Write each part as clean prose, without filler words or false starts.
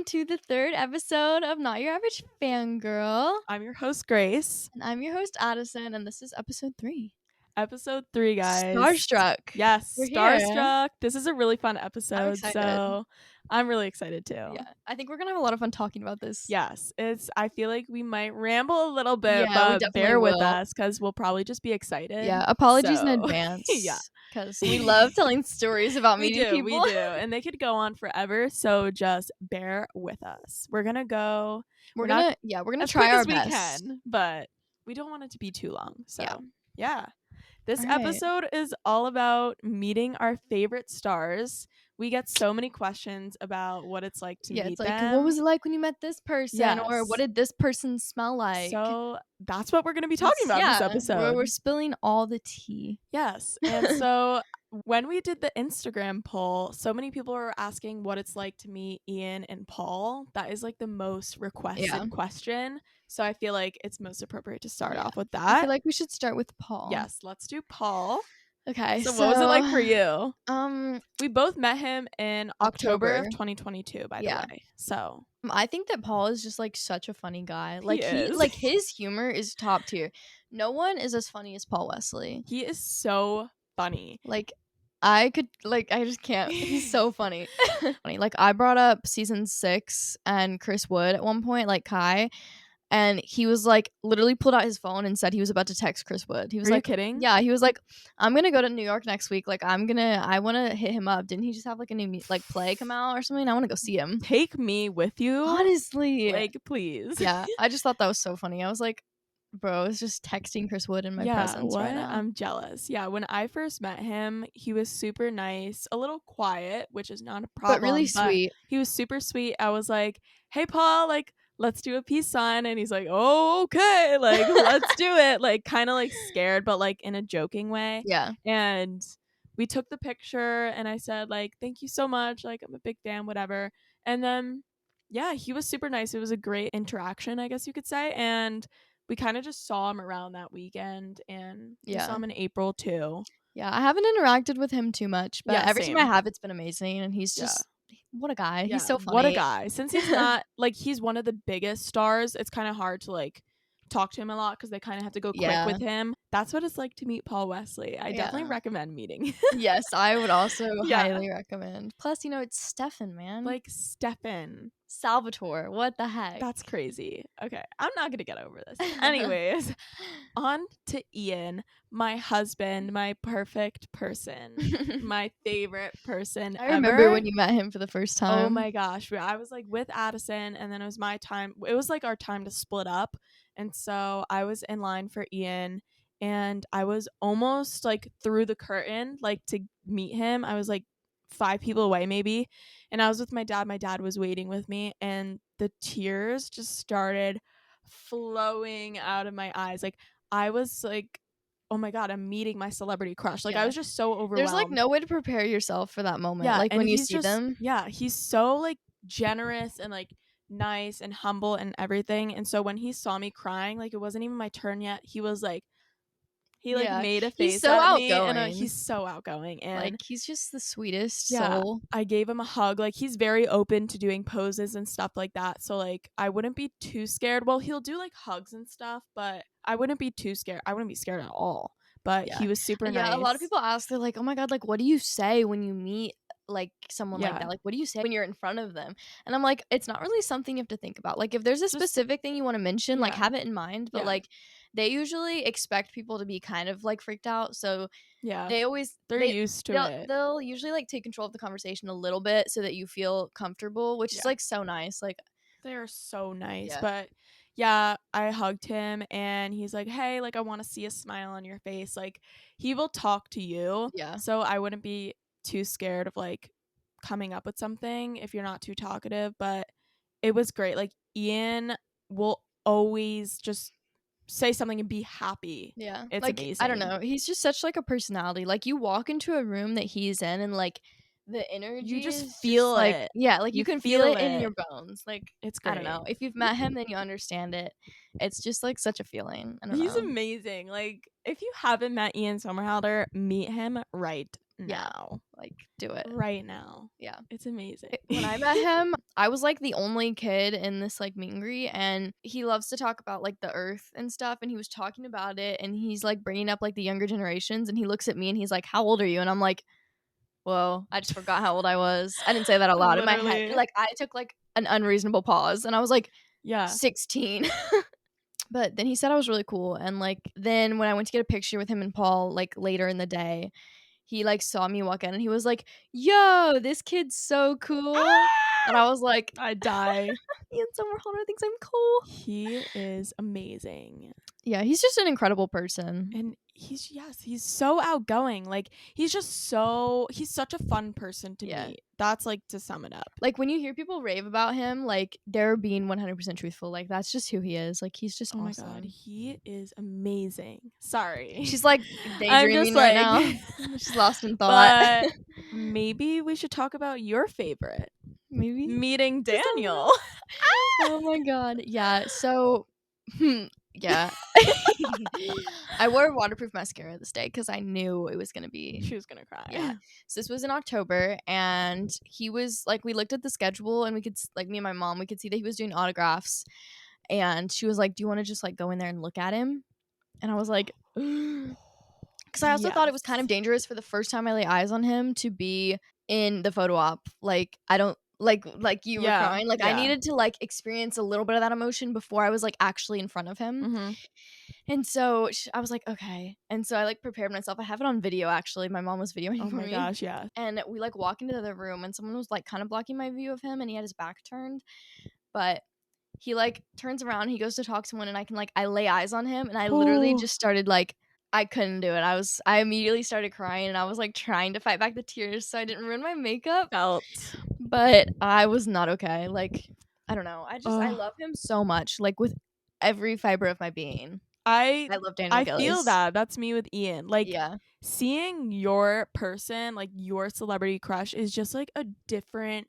to the third episode of Not Your Average Fangirl. I'm your host, Grace. And I'm your host, Addison, and this is episode 3. Episode 3, guys. Starstruck. Yes, We're Starstruck. Here. This is a really fun episode, so I'm really excited too. Yeah, I think we're gonna have a lot of fun talking about this. Yes, I feel like we might ramble a little bit, Yeah, but bear with us because we'll probably just be excited. Yeah, apologies in advance. Yeah, because we love telling stories about meeting people. We do, and they could go on forever. So just bear with us. We're gonna go. We're gonna try our best. We can, but we don't want it to be too long. So yeah. This episode is all about meeting our favorite stars. We get so many questions about what it's like to meet them. What was it like when you met this person? Yes. Or what did this person smell like? So that's what we're going to be talking about this episode. We're spilling all the tea. Yes. And so when we did the Instagram poll, so many people were asking what it's like to meet Ian and Paul. That is like the most requested question. So I feel like it's most appropriate to start off with that. I feel like we should start with Paul. Yes, let's do Paul. Okay. So what was it like for you? We both met him in October of 2022, by the way. So I think that Paul is just like such a funny guy. Like his humor is top tier. No one is as funny as Paul Wesley. He is so funny. Like I just can't. He's so funny. Like I brought up season 6 and Chris Wood at one point, like Kai. And he was like, literally pulled out his phone and said he was about to text Chris Wood. He was like, kidding? Yeah, he was like, I'm gonna go to New York next week. Like, I want to hit him up. Didn't he just have like a new play come out or something? I want to go see him. Take me with you, honestly. Like, please. Yeah, I just thought that was so funny. I was like, bro, it's just texting Chris Wood in my presence right now. I'm jealous. Yeah, when I first met him, he was super nice, a little quiet, which is not a problem, but really sweet. He was super sweet. I was like, hey, Paul, like, let's do a peace sign. And he's like, oh, okay, like, let's do it. Like, kind of like scared, but like in a joking way. Yeah. And we took the picture and I said, like, thank you so much. Like, I'm a big fan, whatever. And then, yeah, he was super nice. It was a great interaction, I guess you could say. And we kind of just saw him around that weekend, and we saw him in April too. Yeah, I haven't interacted with him too much, but every same. time I have, it's been amazing. And he's just, what a guy. He's so funny. What a guy. Since he's not, like, he's one of the biggest stars, it's kind of hard to, like, talk to him a lot because they kind of have to go quick with him. That's what it's like to meet Paul Wesley. I definitely recommend meeting. Yes, I would also highly recommend. Plus, it's Stefan, man. Like, Stefan. Salvatore. What the heck? That's crazy. Okay, I'm not gonna get over this. Anyways, on to Ian, my husband, my perfect person, my favorite person I remember when you met him for the first time. Oh my gosh. I was like with Addison, and then it was my time. It was like our time to split up. And so I was in line for Ian, and I was almost like through the curtain, like to meet him. I was like 5 people away maybe, and I was with my dad. My dad was waiting with me, and the tears just started flowing out of my eyes. Like, I was like, oh my god, I'm meeting my celebrity crush. Like, I was just so overwhelmed. There's like no way to prepare yourself for that moment. Like when you see them. Yeah, he's so like generous and like nice and humble and everything. And so when he saw me crying, like, it wasn't even my turn yet, he was like, he made a face at me, and he's so outgoing, and like he's just the sweetest soul. I gave him a hug. Like, he's very open to doing poses and stuff like that, so like I wouldn't be too scared. Well, he'll do like hugs and stuff, but I wouldn't be too scared. I wouldn't be scared at all. But he was super nice. A lot of people ask, they're like, oh my god, like, what do you say when you meet like someone like that? Like, what do you say when you're in front of them? And I'm like, it's not really something you have to think about. Like, if there's a specific thing you want to mention, like, have it in mind. But like, they usually expect people to be kind of like freaked out, so they're used to it. They'll usually like take control of the conversation a little bit so that you feel comfortable, which is like so nice. Like, they're so nice. But I hugged him, and he's like, hey, like, I want to see a smile on your face. Like, he will talk to you, so I wouldn't be too scared of like coming up with something if you're not too talkative. But it was great. Like, Ian will always just say something and be happy. It's like, amazing. I don't know, he's just such like a personality. Like, you walk into a room that he's in, and like the energy, you just feel just, it. Like, like you can feel it in your bones. Like, it's great. I don't know, if you've met him then you understand it. It's just like such a feeling. He's amazing. Like, if you haven't met Ian Somerhalder, meet him right now. Like, do it. Right now. Yeah. It's amazing. When I met him, I was, like, the only kid in this, like, meet and greet, and he loves to talk about, like, the earth and stuff, and he was talking about it, and he's, like, bringing up, like, the younger generations, and he looks at me, and he's like, "How old are you?" And I'm like, "Whoa, I just forgot how old I was." I didn't say that out loud. In my head, like, I took, like, an unreasonable pause, and I was like, 16. But then he said I was really cool, and, like, then when I went to get a picture with him and Paul, like, later in the day, he, like, saw me walk in, and he was like, "Yo, this kid's so cool." And I was like, I die. Ian Somerhalder thinks I'm cool. He is amazing. Yeah, he's just an incredible person. And he's so outgoing. Like, he's such a fun person to meet. That's, like, to sum it up. Like, when you hear people rave about him, like, they're being 100% truthful. Like, that's just who he is. Like, he's just awesome. Oh my god, he is amazing. Sorry. She's, like, daydreaming right now. She's lost in thought. But maybe we should talk about your favorite. Maybe. Meeting Daniel. Oh my god. Yeah, so yeah. I wore waterproof mascara this day because I knew it was gonna be. She was gonna cry. Yeah. So this was in October, and he was like, we looked at the schedule, and we could, like, me and my mom, we could see that he was doing autographs, and she was like, "Do you want to just, like, go in there and look at him?" And I was like, because I also thought it was kind of dangerous for the first time I lay eyes on him to be in the photo op. Like, I don't. Like you were crying. Like, I needed to, like, experience a little bit of that emotion before I was, like, actually in front of him. Mm-hmm. And so I was like, okay. And so I, like, prepared myself. I have it on video, actually. My mom was videoing for me. Oh my gosh, yeah. And we, like, walk into the room, and someone was, like, kind of blocking my view of him, and he had his back turned. But he, like, turns around, he goes to talk to someone, and I lay eyes on him, and I literally just started, like, I couldn't do it. I immediately started crying, and I was, like, trying to fight back the tears so I didn't ruin my makeup. But I was not okay. Like, I don't know. I love him so much. Like, with every fiber of my being. I love Daniel Gillies. I feel that. That's me with Ian. Like, seeing your person, like, your celebrity crush is just, like, a different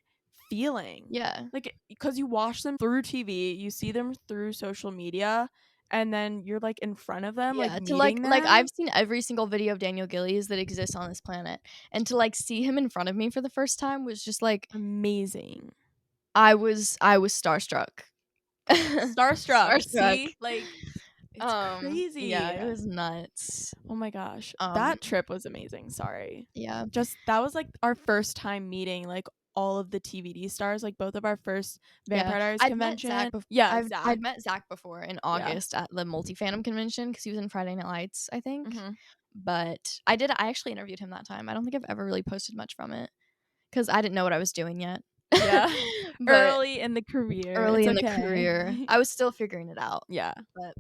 feeling. Yeah. Like, because you watch them through TV, you see them through social media, and then you're, like, in front of them, like, meeting them. Like, I've seen every single video of Daniel Gillies that exists on this planet, and to, like, see him in front of me for the first time was just, like, amazing. I was starstruck. Starstruck. See? Like, it's crazy. Yeah, it was nuts. Oh my gosh. That trip was amazing. Sorry. Yeah. Just, that was, like, our first time meeting, like, all of the TVD stars, like, both of our first Vampire Diaries convention. I'd met Zach before in August at the Multi-Fandom convention because he was in Friday Night Lights, I think. Mm-hmm. But I actually interviewed him that time. I don't think I've ever really posted much from it because I didn't know what I was doing yet. Yeah. Early in the career. I was still figuring it out. Yeah. But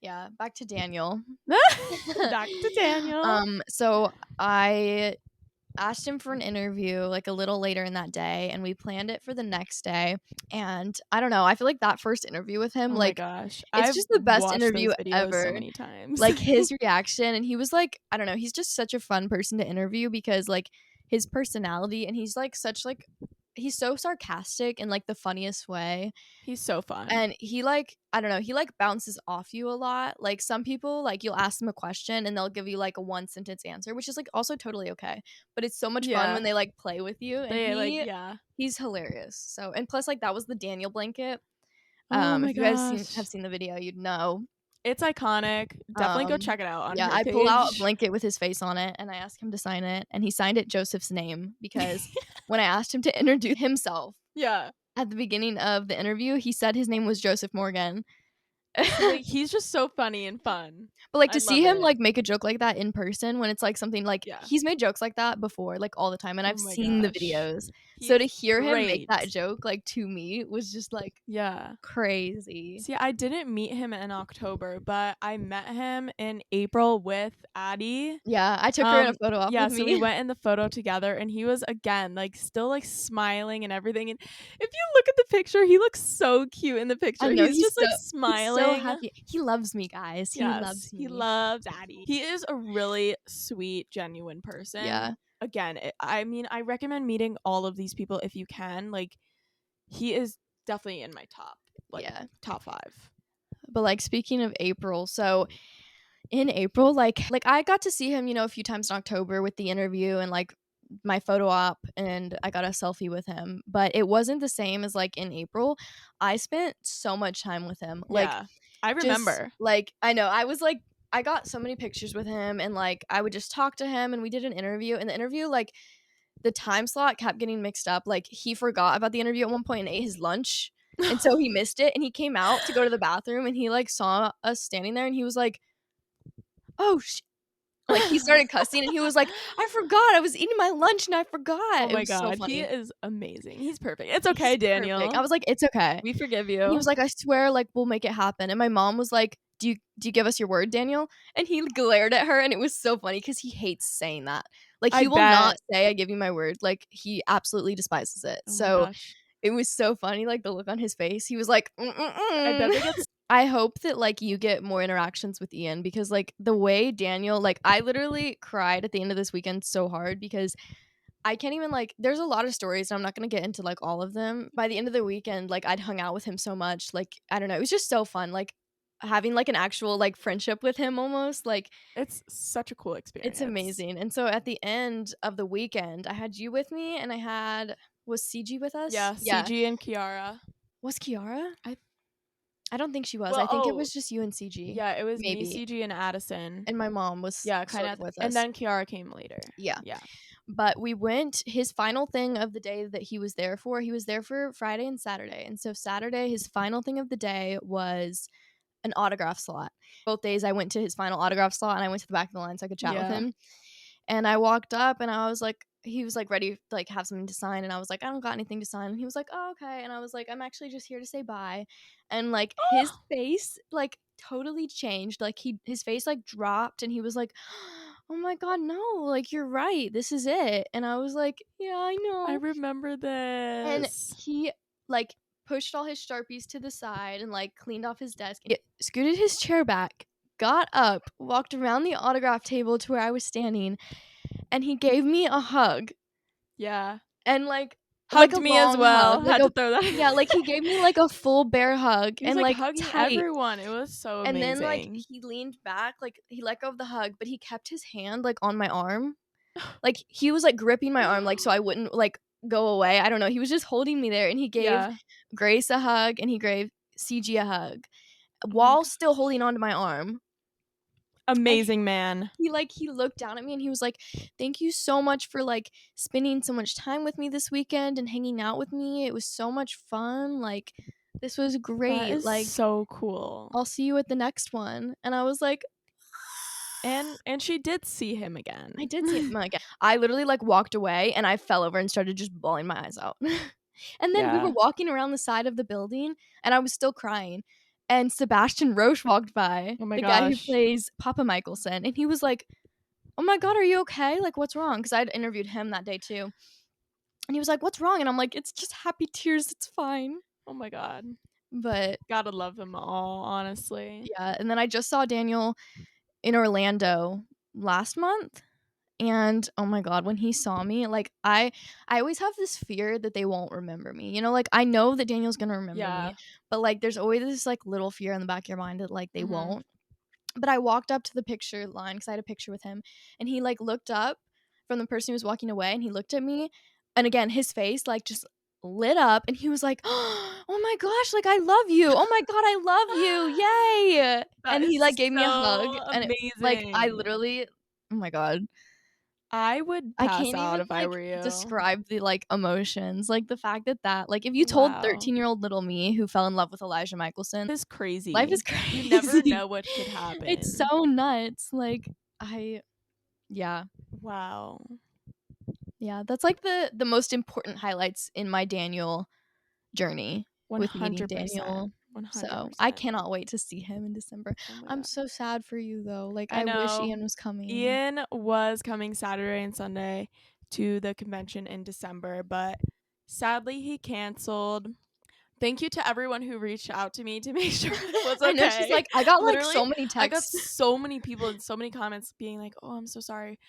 yeah, back to Daniel. Back to Daniel. So I asked him for an interview, like, a little later in that day, and we planned it for the next day. And I don't know, I feel like that first interview with him, like, my gosh, it's just the best interview ever. So many times. Like, his reaction, and he was like, I don't know, he's just such a fun person to interview because, like, his personality, and he's, like, he's so sarcastic in, like, the funniest way. He's so fun. And he, like, I don't know, he, like, bounces off you a lot. Like, some people, like, you'll ask them a question and they'll give you, like, a one-sentence answer, which is, like, also totally okay. But it's so much fun when they, like, play with you. And he's hilarious. So, and plus, like, that was the Daniel blanket. If you guys have seen the video, you'd know. It's iconic. Definitely go check it out on her I page. pull out a blanket with his face on it, and I asked him to sign it, and he signed it Joseph's name because when I asked him to introduce himself at the beginning of the interview, he said his name was Joseph Morgan. Like, he's just so funny and fun. But, like, to see him like make a joke like that in person when it's like something like he's made jokes like that before, like, all the time, and I've seen the videos. So to hear him make that joke, like, to me was just like crazy. See, I didn't meet him in October, but I met him in April with Addi. Yeah, I took her in a photo op with so we went in the photo together, and he was, again, like, still, like, smiling and everything. And if you look at the picture, he looks so cute in the picture. I know, he's just like smiling. So happy. He loves me, guys. He loves me. He loves Addi. He is a really sweet, genuine person. Yeah. Again, I mean, I recommend meeting all of these people if you can. Like, he is definitely in my top 5. But, like, speaking of April, so In April, like I got to see him, a few times in October with the interview and like my photo op, and I got a selfie with him, but it wasn't the same as like in April. I spent so much time with him. Like Yeah. I just remember. like I know I was like I got so many pictures with him, and like I would just talk to him, and we did an interview, and the interview, like the time slot kept getting mixed up. Like he forgot about the interview at one point and ate his lunch. And so he missed it, and he came out to go to the bathroom, and he like saw us standing there, and he was like, "Oh, like he started cussing, and he was like, "I forgot. I was eating my lunch and I Oh forgot." It my was so god, he funny. is amazing. He's perfect. It's He's okay, perfect. Daniel. I was like, "It's okay." We forgive He was you. like, "I swear, like we'll make it happen." And my mom was like, "Do you give us your word, Daniel?" And he glared at her, and it was so funny cuz he hates saying that. Like I he will not bet. say, "I give you my word." Like he absolutely despises it. Oh my So gosh. it was so funny, like the look on his face. He was like, I bet "Mm-mm-mm." they get I hope that like you get more interactions with Ian, because like the way Daniel, like I literally cried at the end of this weekend so hard, because I can't even like there's a lot of stories, and I'm not going to get into like all of them. By the end of the weekend, like I'd hung out with him so much, like I don't know, it was just so fun, like having like an actual like friendship with him almost. Like it's such a cool it's experience. amazing. And so at the end of the weekend, I had you with me, and I had was CG with us? Yeah, Yeah. CG and Kiara. Was Kiara? I I don't think she was. well, I think it oh, was just you and CG. yeah, it was me, Maybe. CG, and Addison. And my mom was Yeah, kind sort of of, with and us. then Kiara came later. Yeah. Yeah. But we went, his final thing of the day that he was there for Friday and Saturday. And so Saturday, his final thing of the day was an autograph slot. Both days I went to his final autograph slot, and I went to the back of the line so I could chat with Yeah. him. And I walked up, and I was like, he was like ready to like have something to sign, and I was like, I don't got anything to sign. And he was like, oh, okay. And I was like, I'm actually just here to say bye. And like his face like totally changed. Like his face like dropped, and he was like, oh my god, no, like you're right, this is it. And I was like, yeah, I I know. remember And this. he like pushed all his Sharpies to the side and like cleaned off his desk, scooted his chair back, got up, walked around the autograph table to where I was standing, and he gave me a hug. Yeah. And like Hugged a me as long hug, well. like Had a to throw that in yeah, like he gave me like a full bear hug, He was, and like, like hugging tight. everyone. It was so And then like amazing. he leaned back, like he let go of the hug, but he kept his hand like on my arm. Like he was like gripping my arm, like so I wouldn't like go away. I don't know. He was just holding me there, and he gave Yeah. Grace a hug, and he gave CG a hug Oh my while still gosh. holding on to my arm. And Amazing man. he looked down at me, and he was like, "Thank you so much for like spending so much time with me this weekend and hanging out with me. It was so much fun. Like this was That great. is Like so cool. I'll see you at the next one." And I was like, And she did see him again. I did see him again. I literally like walked away, and I fell over and started just bawling my eyes out. And then we were Yeah. walking around the side of the building, and I was still crying. And Sebastian Roche walked by, Oh my the guy who gosh. plays Papa Michelson, and he was like, "Oh my god, are you okay? Like what's wrong?" Because I'd interviewed him that day too. And he was like, "What's wrong?" And I'm like, "It's just happy tears. It's fine." Oh my god. But Gotta love them all, honestly. yeah, and then I just saw Daniel in Orlando last month. And oh my god, when he saw me, like I always have this fear that they won't remember me. Like I know that Daniel's gonna remember me, Yeah. but like there's always this like little fear in the back of your mind that like they won't. But I walked up to the picture line because I had a picture with him, and he like looked up from the person who was walking away, and he looked at me, and again his face like just lit up, and he was like, oh my gosh, like I love you, oh my god, I love you, yay. That And he like is gave me a hug, so and like I amazing. literally, oh my god, I would I pass can't out even if I like were you. describe the like emotions, like the fact that like if you told Wow. 13-year-old little me who fell in love with Elijah Michelson, Is life is crazy. crazy. You never know what could It's happen. so nuts. Like yeah. Wow. Yeah, that's like the most important highlights in my Daniel journey with meeting 100%. Daniel. So, I 100%. cannot wait to see him in December. Oh my I'm god. so sad for you though. Like I I wish know. Ian was coming. Ian was coming Saturday and Sunday to the convention in December, but sadly he canceled. Thank you to everyone who reached out to me to make sure it was I know, she's okay. like, I got like Literally, so many I got texts. so many people and so many comments being like, "Oh, I'm so sorry."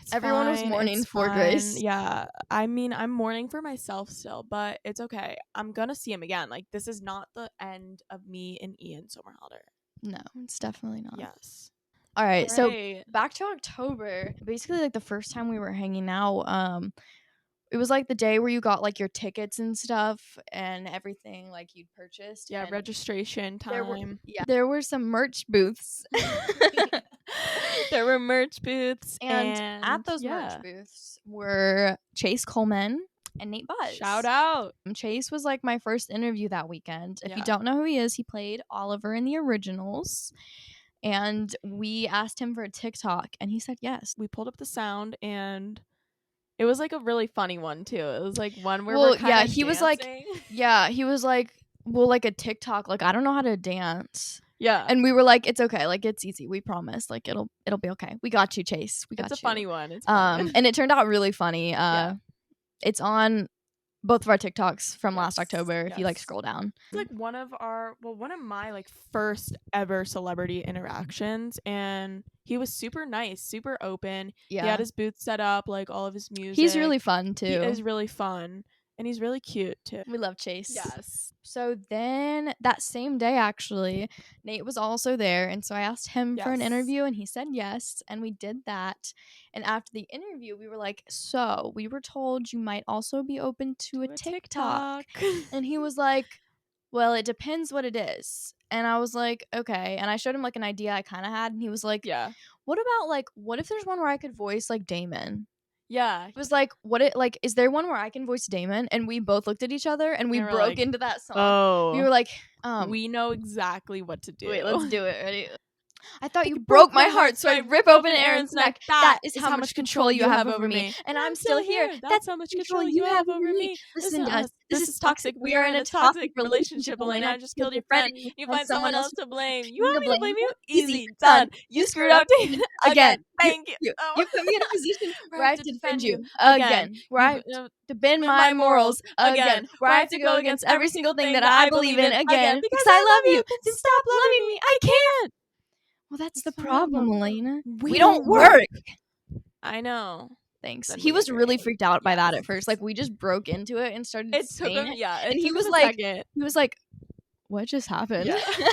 It's Everyone was fine. mourning It's for fine. Grace. Yeah. I mean, I'm mourning for myself still, but it's okay. I'm gonna see him again. Like, this is not the end of me and Ian Somerhalder. No, it's definitely not. Yes. All right, so back to October. Basically, like the first time we were hanging out, it was like the day where you got like your tickets and stuff and everything like you'd purchased. Yeah, and registration time. There were some merch booths. There were merch booths, and at those merch booths were Chase Coleman and Nate Buzz. Shout out. Chase was like my first interview that weekend. If you don't know who he is, he played Oliver in the originals. And we asked him for a TikTok and he said yes. We pulled up the sound and it was like a really funny one too. It was like one where we're kind of he was like, well, like a TikTok, like I don't know how to dance. Yeah. And we were like, it's okay, like it's easy. We promise. Like it'll be okay. We got you, Chase. We got you. It's a funny one. And it turned out really funny. It's on both of our TikToks from last October. If you like scroll down. It's like one of my like first ever celebrity interactions, and he was super nice, super open. Yeah. He had his booth set up, like all of his music. He's really fun too. He is really fun. And he's really cute too. We love Chase. Yes. So then that same day, actually, Nate was also there. And so I asked him for an interview and he said yes. And we did that. And after the interview, we were like, so we were told you might also be open to a TikTok. And he was like, well, it depends what it is. And I was like, okay. And I showed him like an idea I kind of had. And he was like, yeah, what about like, what if there's one where I could voice like Damon? Yeah. It was like, is there one where I can voice Damon? And we both looked at each other and we broke into that song. Oh. We were like, we know exactly what to do. Wait, let's do it. Ready? I thought you broke my heart, so I rip open Aaron's neck. That is how much control you have over me. And I'm still here. That's how much control you have over me. Listen to us. This is toxic. We are in a toxic relationship, Elena. I just killed your friend. You find someone else to blame. You want me to blame you? Easy. Done. You screwed up again. Thank you. You put me in a position where I have to defend you again. Where I have to bend my morals again. Where I have to go against every single thing that I believe in again. Because I love you. Then stop loving me. I can't. Well, that's the problem, Elena. We don't work. I know. Thanks. He was really freaked out by that at first. Like, we just broke into it and started saying it. And he was like, what just happened? Yeah.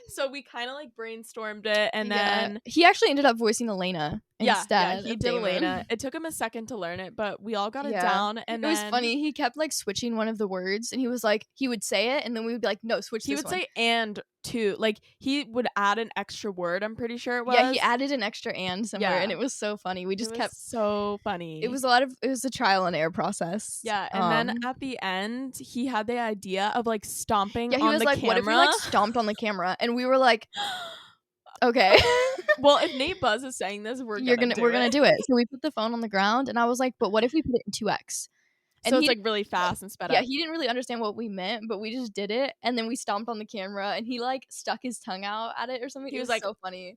So we kind of like brainstormed it, and then he actually ended up voicing Elena instead. Yeah, he did Elena. It took him a second to learn it, but we all got it down. And it was funny. He kept like switching one of the words, and he was like, he would say it, and then we would be like, no, switch. He would say "and" too. Like he would add an extra word. I'm pretty sure it was. Yeah, he added an extra "and" somewhere, and it was so funny. We just kept so funny. It was a trial and error process. Yeah, and then at the end, he had the idea of like stomping. Yeah, he was like, "What if we like stomped on the camera?" And we were like, okay. Well, if Nate Buzz is saying this, we're gonna do it. So we put the phone on the ground, and I was like, but what if we put it in 2x? And so it's like really fast and sped up. Yeah, he didn't really understand what we meant, but we just did it, and then we stomped on the camera, and he like stuck his tongue out at it or something. He was like so funny.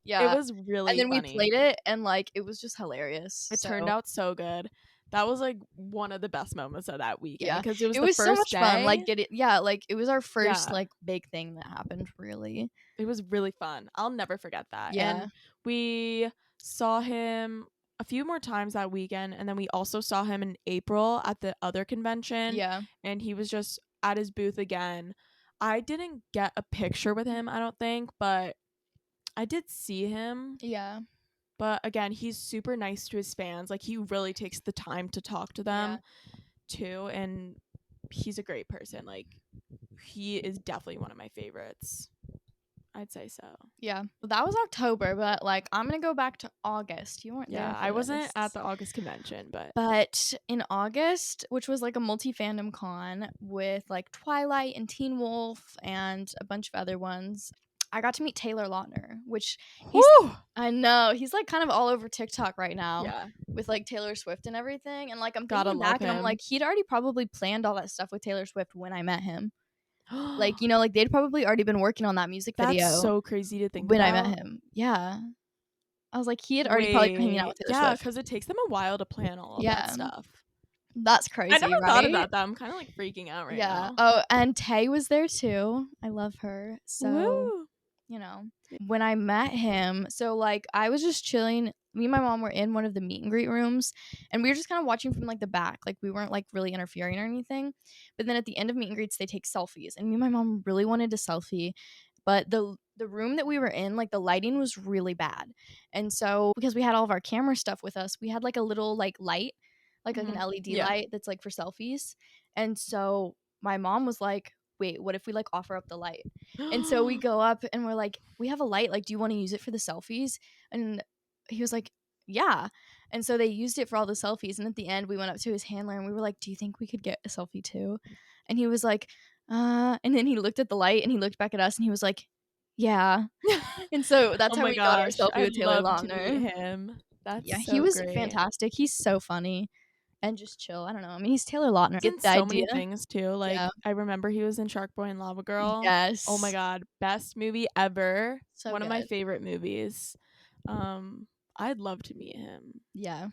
Yeah, it was really. And then funny. We played it, and like it was just hilarious. It turned out so good. That was like one of the best moments of that weekend. Yeah, because it was the first so much day. Fun. Like like it was our first like big thing that happened. Really, it was really fun. I'll never forget that. Yeah, and we saw him a few more times that weekend, and then we also saw him in April at the other convention. Yeah, and he was just at his booth again. I didn't get a picture with him, I don't think, but I did see him. Yeah. But again, he's super nice to his fans. Like, he really takes the time to talk to them, too. And he's a great person. Like, he is definitely one of my favorites. I'd say so. Yeah. Well, that was October, but, like, I'm going to go back to August. You weren't there. Yeah, I wasn't at the August convention, but... But in August, which was, like, a multi-fandom con with, like, Twilight and Teen Wolf and a bunch of other ones... I got to meet Taylor Lautner, which I know he's like kind of all over TikTok right now with like Taylor Swift and everything. And like I'm thinking back and I'm like, he'd already probably planned all that stuff with Taylor Swift when I met him. Like, you know, like they'd probably already been working on that music video. That's so crazy to think when about. I met him. Yeah. I was like, he had already probably been hanging out with Taylor Swift. Yeah, because it takes them a while to plan all of that stuff. That's crazy. I never thought about that. I'm kind of like freaking out right now. Oh, and Tay was there too. I love her. So. Woo. You know, when I met him, so like I was just chilling. Me and my mom were in one of the meet and greet rooms, and we were just kind of watching from like the back. Like we weren't like really interfering or anything. But then at the end of meet and greets, they take selfies, and me and my mom really wanted a selfie, but the the room that we were in, like, the lighting was really bad. And so because we had all of our camera stuff with us, we had, like, a little, like, light, like an LED Yeah. light that's, like, for selfies. And so my mom was like, "Wait, what if we, like, offer up the light?" And so we go up and we're like, "We have a light, like, do you wanna use it for the selfies?" And he was like, "Yeah." And so they used it for all the selfies, and at the end, we went up to his handler and we were like, "Do you think we could get a selfie too?" And he was like, and then he looked at the light and he looked back at us and he was like, "Yeah." And so that's Oh how my we got our gosh, selfie I'd with Taylor love to Lautner. meet him. That's Yeah, he so was great. fantastic. He's so funny and just chill. I don't know. I mean, he's Taylor Lautner. He's Get in the so idea? many things too, like, Yeah. I remember he was in Shark Boy and Lava Girl. Oh my Yes. god, best movie ever. So One of my good. favorite movies. I'd love to meet him. Yeah.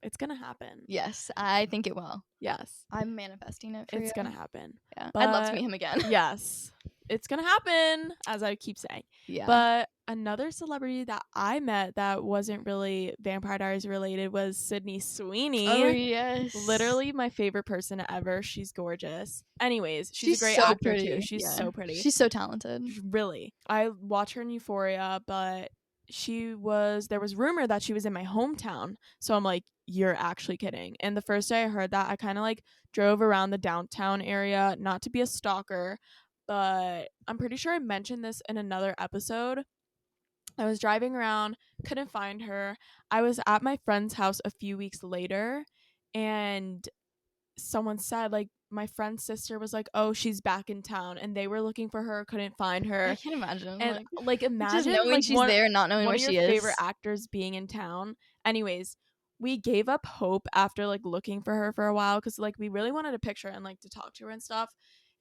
It's gonna happen. Yes, I think it will. Yes. I'm manifesting it for you. It's gonna happen. Yeah. I'd love to But meet him again. yes, it's gonna happen, as I keep saying. Yeah. But another celebrity that I met that wasn't really Vampire Diaries related was Sydney Sweeney. Oh, yes. Literally my favorite person ever. She's gorgeous. Anyways, she's a She's great so actor pretty. too. She's Yeah. so pretty. She's so talented. Really. I watch her in Euphoria, but there was rumor that she was in my hometown. So I'm like, you're actually kidding. And the first day I heard that, I kind of like drove around the downtown area, not to be a stalker, but I'm pretty sure I mentioned this in another episode. I was driving around, couldn't find her. I was at my friend's house a few weeks later, and someone said, like, my friend's sister was like, "Oh, she's back in town," and they were looking for her, couldn't find her. I can't imagine. And like just imagine knowing like she's there and not knowing one where of your she is. favorite actors being in town. Anyways, we gave up hope after like looking for her for a while because like we really wanted a picture and like to talk to her and stuff.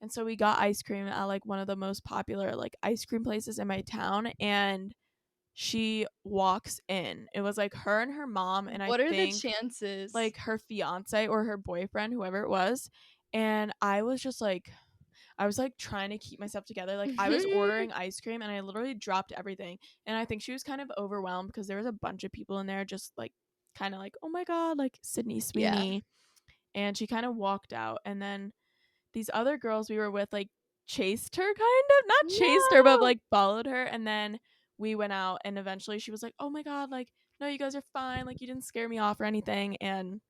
And so we got ice cream at like one of the most popular like ice cream places in my town, and she walks in. It was like her and her mom, and What I are the think chances? like her fiance or her boyfriend, whoever it was. And I was like trying to keep myself together. Like I was ordering ice cream and I literally dropped everything. And I think she was kind of overwhelmed because there was a bunch of people in there just like kind of like, "Oh my god, like Sydney Sweeney." Yeah. And she kind of walked out, and then these other girls we were with like chased her, kind of, not chased her, but like followed her. And then we went out, and eventually she was like, "Oh my god, like no, you guys are fine, like you didn't scare me off or anything." And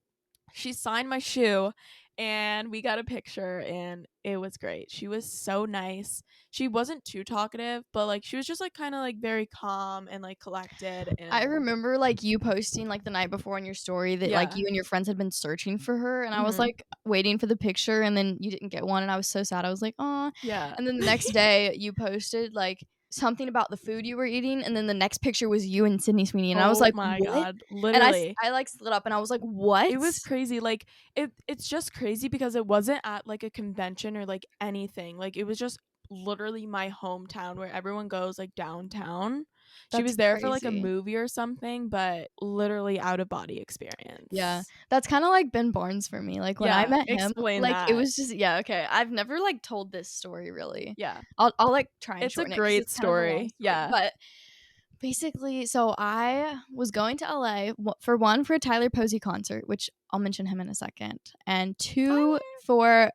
she signed my shoe, and we got a picture, and it was great. She was so nice. She wasn't too talkative, but like she was just like kind of like very calm and like collected. And I remember like you posting like the night before on your story that like you and your friends had been searching for her, and I was like waiting for the picture, and then you didn't get one, and I was so sad. I was like, "Aw." Yeah. And then the next day you posted like something about the food you were eating, and then the next picture was you and Sydney Sweeney, and I was Oh like, my "What?" god, And literally. I like slid up and I was like, "What?" It was crazy. Like it's just crazy because it wasn't at like a convention or like anything. Like it was just literally my hometown where everyone goes like downtown. She That's was there for like a crazy. movie or something, but literally out of body experience. Yeah. That's kinda like Ben Barnes for me. Like, when I met him, explain like, it that. was just yeah, okay. I've never, like, told this story really. Yeah. I'll, like, try and It's a shorten it 'cause great it's kind of a long story. story. Yeah. But basically, so I was going to LA for one, for a Tyler Posey concert, which I'll mention him in a second, and two, Tyler. for,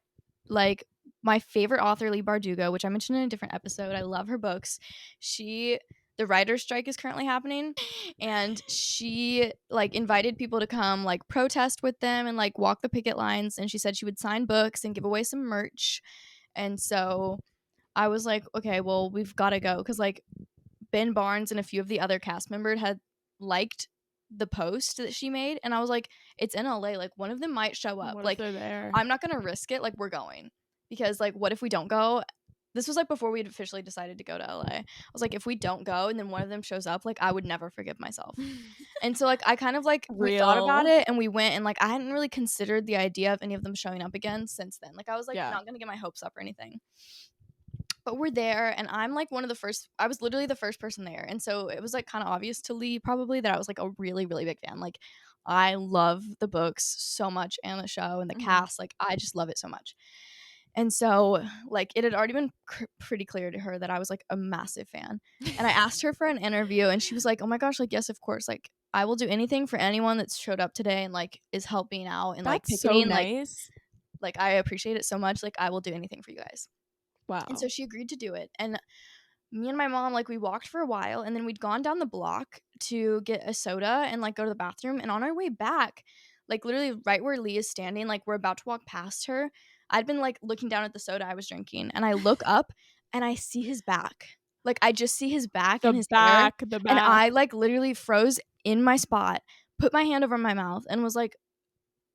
like, my favorite author, Leigh Bardugo, which I mentioned in a different episode. I love her books. The writer's strike is currently happening, and she like invited people to come like protest with them and like walk the picket lines, and she said she would sign books and give away some merch. And so I was like, okay, well, we've got to go, because like Ben Barnes and a few of the other cast members had liked the post that she made, and I was like, it's in LA, like one of them might show up. What Like, if they're there? I'm not gonna risk it. Like, we're going, because like what if we don't go? This was like before we had officially decided to go to LA. I was like, if we don't go and then one of them shows up, like I would never forgive myself. And so like I kind of like we thought about Real. it and we went, and like I hadn't really considered the idea of any of them showing up again since then. Like I was like not gonna get my hopes up or anything. But we're there, and I'm like I was literally the first person there. And so it was like kind of obvious to Leigh probably that I was like a really, really big fan. Like I love the books so much and the show and the cast. Like I just love it so much. And so, like, it had already been pretty clear to her that I was, like, a massive fan. And I asked her for an interview, and she was like, oh my gosh, like, yes, of course. Like, I will do anything for anyone that's showed up today and, like, is helping out and, like, That's picketing. so nice. Like, I appreciate it so much. Like, I will do anything for you guys. Wow. And so she agreed to do it. And me and my mom, like, we walked for a while, and then we'd gone down the block to get a soda and, like, go to the bathroom, and on our way back, like, literally right where Lee is standing, like, we're about to walk past her, I'd been, like, looking down at the soda I was drinking, and I look up, and I see his back. Like, I just see his back and his hair, The and back. I, like, literally froze in my spot, put my hand over my mouth, and was, like,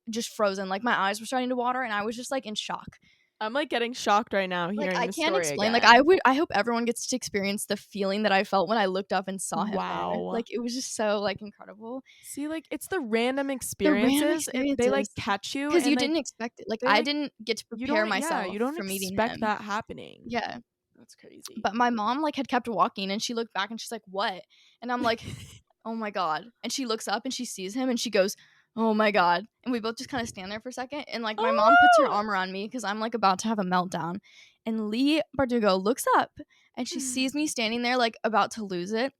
just frozen. Like, my eyes were starting to water, and I was just, like, in shock. I'm, like, getting shocked right now Like, hearing I the can't story explain, again. like, I hope everyone gets to experience the feeling that I felt when I looked up and saw him there. Wow. Like, it was just so, like, incredible. See, like, it's the random The random experiences, they, like, experiences, catch you, because you and, like, didn't expect it. Like, they, I like didn't get to you prepare don't yeah, you myself don't for meeting expect him. that happening. Yeah. That's crazy. But my mom, like, had kept walking, and she looked back, and she's like, "What?" And I'm like, "Oh my god." And she looks up, and she sees him, and she goes, "Oh my god." And we both just kinda stand there for a second, and, like, my mom puts her Oh! arm around me because I'm, like, about to have a meltdown. And Lee Bardugo looks up, and she sees me standing there, like, about to lose it,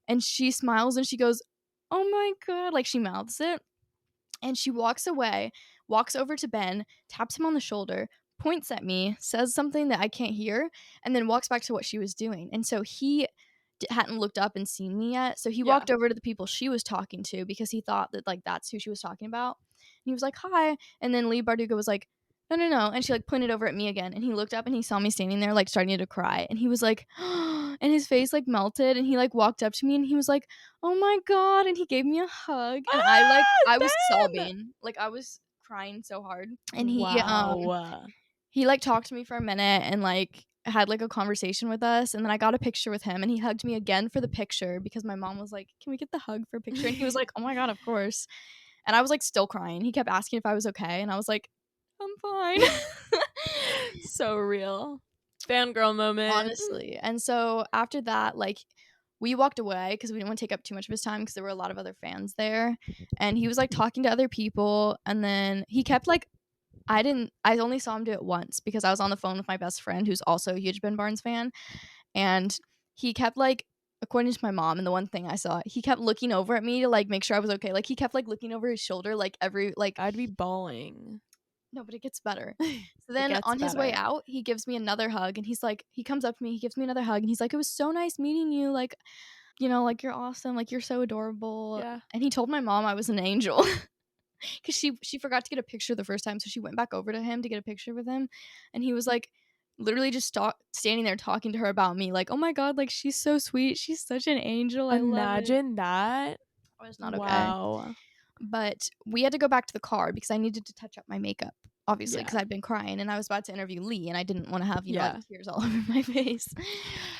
and she smiles, and she goes, "Oh my god." Like, she mouths it, and she walks away, walks over to Ben, taps him on the shoulder, points at me, says something that I can't hear, and then walks back to what she was doing. And so he hadn't looked up and seen me yet. So he Yeah. walked over to the people she was talking to because he thought that, like, that's who she was talking about. And he was like, "Hi." And then Lee Bardugo was like, "No, no, no." And she, like, pointed over at me again. And he looked up and he saw me standing there, like, starting to cry. And he was like, and his face, like, melted. And he, like, walked up to me and he was like, "Oh my god." And he gave me a hug. And I was Ben! sobbing. Like, I was crying so hard. And Wow. he, like, talked to me for a minute and, like, had, like, a conversation with us, and then I got a picture with him, and he hugged me again for the picture because my mom was like, "Can we get the hug for a picture?" And he was like, "Oh my god, of course." And I was, like, still crying. He kept asking if I was okay, and I was like, "I'm fine." So real. Fangirl moment. Honestly. And so after that, like, we walked away because we didn't want to take up too much of his time because there were a lot of other fans there, and he was, like, talking to other people, and then he kept, like, I only saw him do it once because I was on the phone with my best friend who's also a huge Ben Barnes fan, and he kept, like, according to my mom and the one thing I saw, he kept looking over at me to, like, make sure I was okay. Like, he kept, like, looking over his shoulder, like, every, like I'd be bawling. no, but it gets better. So It then gets on his way better. out, he gives me another hug, and he's like he comes up to me, he gives me another hug, and he's like, "It was so nice meeting you, like, you know, like, you're awesome, like, you're so adorable." Yeah. And he told my mom I was an angel. Because she forgot to get a picture the first time, so she went back over to him to get a picture with him, and he was, like, literally just standing there talking to her about me, like, "Oh my god, like, she's so sweet, she's such an angel, I love it." Imagine that. I was not okay. Wow. But we had to go back to the car because I needed to touch up my makeup, obviously, because Yeah. I'd been crying, and I was about to interview Lee, and I didn't wanna have, Yeah. like, tears all over my face.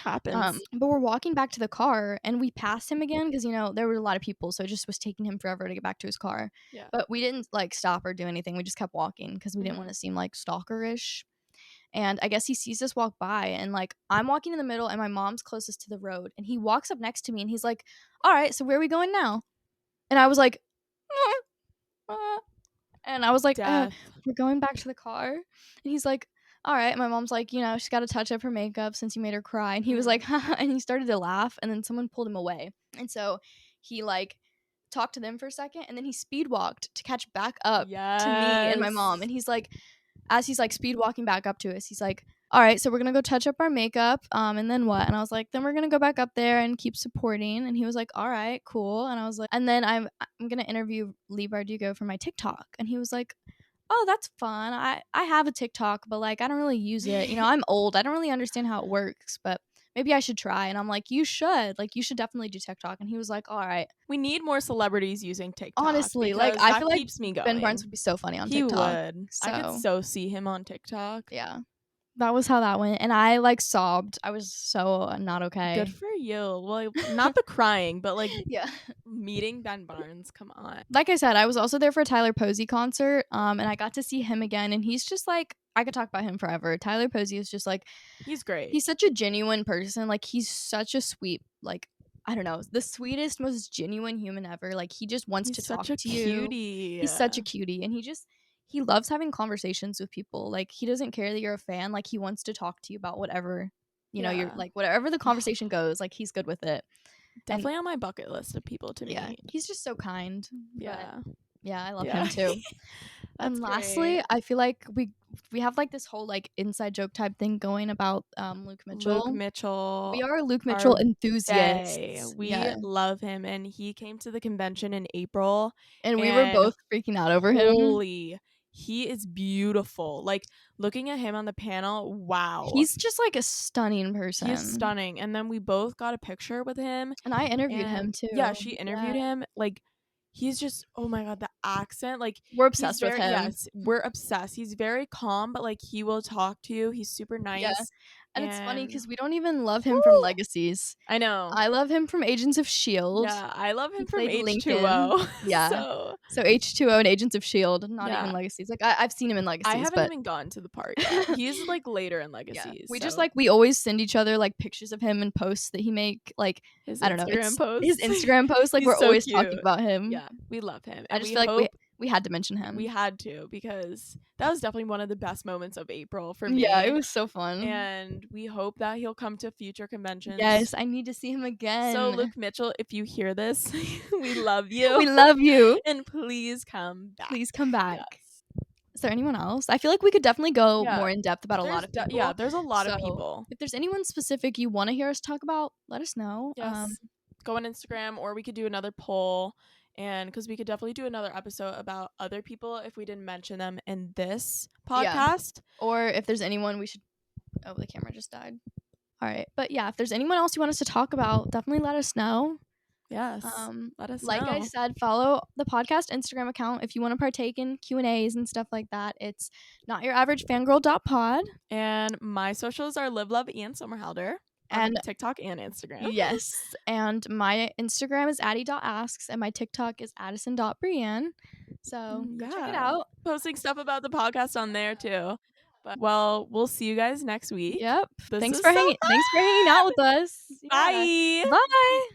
Happens. But we're walking back to the car, and we passed him again because, you know, there were a lot of people, so it just was taking him forever to get back to his car. Yeah. But we didn't, like, stop or do anything, we just kept walking because we didn't wanna seem, like, stalkerish. And I guess he sees us walk by, and, like, I'm walking in the middle, and my mom's closest to the road, and he walks up next to me, and he's like, "Alright, so where are we going now?" And I was like, and I was like, Death. "We're going back to the car." And he's like, "Alright." My mom's like, "You know, she's gotta touch up her makeup since you made her cry." And he was like, "Haha," and he started to laugh, and then someone pulled him away. And so he, like, talked to them for a second, and then he speed walked to catch back up to me and my mom. And he's like, as he's, like, speed walking back up to us, he's like, "Alright, so we're gonna go touch up our makeup, and then what?" And I was like, "Then we're gonna go back up there and keep supporting." And he was like, "Alright, cool." And I was like, "And then I'm gonna interview Lee Bardugo for my TikTok." And he was like, "Oh, that's fun. I have a TikTok, but, like, I don't really use it. You know, I'm old. I don't really understand how it works, but maybe I should try." And I'm like, "You should. Like, you should definitely do TikTok." And he was like, "Alright." We need more celebrities using TikTok Honestly, like, because I that feel like keeps me Ben Barnes going. would be so funny on He TikTok. would. I could So, so see him on TikTok. yeah. That was how that went, and I, like, sobbed. I was so not okay. Good for you. Well, not the crying, but, like, Yeah. meeting Ben Barnes. Come on. Like I said, I was also there for a Tyler Posey concert, and I got to see him again, and he's just, like, I could talk about him forever. Tyler Posey is just, like, He's great. he's such a genuine person. Like, he's such a sweet, like, I don't know, the sweetest, most genuine human ever. Like, he just wants to talk to you. Cutie. He's such a cutie, and he loves having conversations with people. Like, he doesn't care that you're a fan. Like, he wants to talk to you about whatever, you know, you're, Yeah. like, whatever the conversation goes, like, he's good with it. Definitely on my bucket list of people to meet. Yeah, he's just so kind. Yeah. Yeah, I love him too. And lastly, great. I feel like we have like this whole like inside joke type thing going about Luke Mitchell. Luke Mitchell. We are Luke Mitchell enthusiasts. We love him, and he came to the convention in April, and we were both freaking out over him. Holy, he is beautiful. Like, looking at him on the panel, wow. He's just like a stunning person. He's stunning. And then we both got a picture with him. And I interviewed him too. Yeah, she interviewed him. Like, he's just, oh my god, the accent. Like, we're obsessed with him. Yes, we're obsessed. He's very calm, but like he will talk to you. He's super nice. Yeah. And it's funny because we don't even love him from Legacies. I know. I love him from Agents of S.H.I.E.L.D. Yeah, I love him from H2O. Lincoln. Yeah. So H2O and Agents of S.H.I.E.L.D. Not even Legacies. Like, I've seen him in Legacies. I haven't even gone to the part yet. He's like later in Legacies. Yeah. We just like, we always send each other like pictures of him and posts that he make. Like, his Instagram posts. Like, we're so always talking about him. Yeah, we love him. And I just feel like we had to mention him. We had to, because that was definitely one of the best moments of April for me. Yeah, it was so fun. And we hope that he'll come to future conventions. Yes, I need to see him again. So Luke Mitchell, if you hear this, we love you. We love you. And please come back. Please come back. Yes. Is there anyone else? I feel like we could definitely go more in depth about a lot of people. Yeah, there's a lot of people. If there's anyone specific you want to hear us talk about, let us know. Yes. Go on Instagram, or we could do another poll. And because we could definitely do another episode about other people if we didn't mention them in this podcast. Yeah. Or if there's anyone we should... Oh, the camera just died. All right. But yeah, if there's anyone else you want us to talk about, definitely let us know. Yes. Let us know. Like I said, follow the podcast Instagram account if you want to partake in Q&As and stuff like that. It's notyouravagefangirl.pod. And my socials are Ian Somerhalder. And TikTok and Instagram. Yes. And my Instagram is Addi.asks and my TikTok is Addison.Brienne. So go check it out. Posting stuff about the podcast on there too. But, well, we'll see you guys next week. Yep. Thanks for hanging out with us. Bye. Bye.